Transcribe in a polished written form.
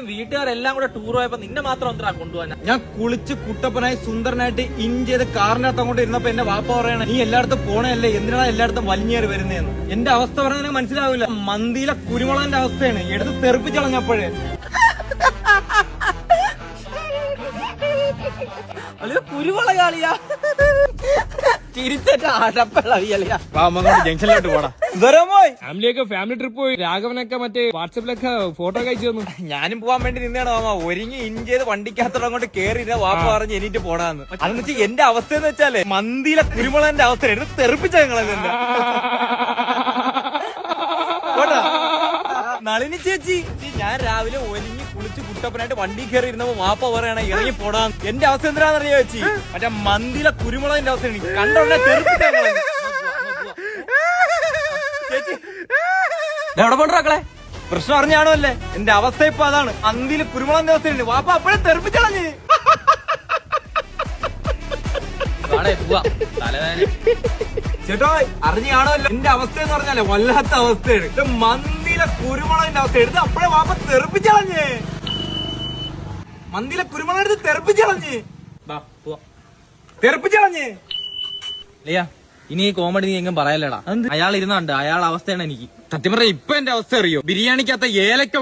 വീട്ടുകാരെല്ലാം കൂടെ ടൂർ പോയപ്പോ നിന്നെ മാത്രം എന്താ കൊണ്ടുപോകാൻ? ഞാൻ കുളിച്ച് കുട്ടപ്പനായി സുന്ദരനായിട്ട് ഇൻ ചെയ്ത് കാറിനകത്ത് അങ്ങോട്ട് ഇരുന്നപ്പോ എന്റെ വാപ്പ പറയണ നീ എല്ലായിടത്തും പോണല്ലേ, എന്തിനാണ് എല്ലായിടത്തും വലിഞ്ഞേറി വരുന്നതെന്ന്. എന്റെ അവസ്ഥ പറഞ്ഞാൽ മനസ്സിലാവില്ല. മന്തിയിലെ കുരുമുളകിന്റെ അവസ്ഥയാണ്. എടുത്ത് തെറിപ്പിച്ചളഞ്ഞപ്പോഴേ അല്ല കുരുമുളകാളിയാ തിരിച്ചേറ്റ അടപ്പളവിയളിയാ. ജംഗ്ഷനിലോട്ട് പോടാ. ഫാമിലിയൊക്കെ ഫാമിലി ട്രിപ്പ് പോയി. രാഘവനൊക്കെ മറ്റേ വാട്സപ്പിലൊക്കെ ഫോട്ടോ ഒക്കെ അയച്ചു തന്നു. ഞാനും പോവാൻ വേണ്ടി നിന്നാണ് മാമ. ഒരുങ്ങി ഇൻ ചെയ്ത് വണ്ടിക്കകത്തോടെ അങ്ങോട്ട് കേറി വാപ്പ പറഞ്ഞ് എനിട്ട് പോടാന്ന്. അതെന്ന് വെച്ചാൽ എന്റെ അവസ്ഥ എന്ന് വെച്ചാല് മന്തിയിലെ കുരുമുളകിന്റെ അവസ്ഥ എടുത്ത് തെറിപ്പിച്ച ഞങ്ങളെന്താ നളിനി ചേച്ചി. ഞാൻ രാവിലെ ഒരുങ്ങി കുളിച്ച് കുട്ടപ്പനായിട്ട് വണ്ടി കയറി ഇരുന്നപ്പോ വാപ്പ പറയണ ഇറങ്ങി പോടാൻ. എന്റെ അവസ്ഥ എന്തിനാണെന്നറിയോ ചേച്ചി? മറ്റേ മന്തിയിലെ കുരുമുളകിന്റെ അവസ്ഥ കണ്ടോണ്ടേ തെറിപ്പിച്ച ചേച്ചി. എവിടെ പോണ്ടാക്കളെ പ്രശ്നം അറിഞ്ഞാണോ അല്ലേ? എന്റെ അവസ്ഥ ഇപ്പൊ അതാണ്. മന്തിയില് കുരുമുളകിന്റെ അവസ്ഥയുണ്ട്. വാപ്പ അപ്പഴേ തെറിപ്പിച്ചളഞ്ഞ്. ചേട്ടോ അറിഞ്ഞു കാണുമല്ലോ എന്റെ അവസ്ഥ എന്ന് പറഞ്ഞാലേ വല്ലാത്ത അവസ്ഥയാണ്. ഇത് മന്തിയിലെ കുരുമുളകിന്റെ അവസ്ഥ എടുത്ത് അപ്പഴേ വാപ്പ തെറിപ്പിച്ചളഞ്ഞ്. മന്തിയിലെ കുരുമുളക് എടുത്ത് തെറിപ്പിച്ചളഞ്ഞ്. ഇനി ഈ കോമഡി നീ എങ്ങും പറയലടാ. അയാൾ ഇരുന്നുണ്ട്, അയാളുടെ അവസ്ഥയാണ് എനിക്ക് സത്യം പറഞ്ഞ ഇപ്പൊ എന്റെ അവസ്ഥ അറിയോ? ബിരിയാണിക്കകത്ത ഏലക്ക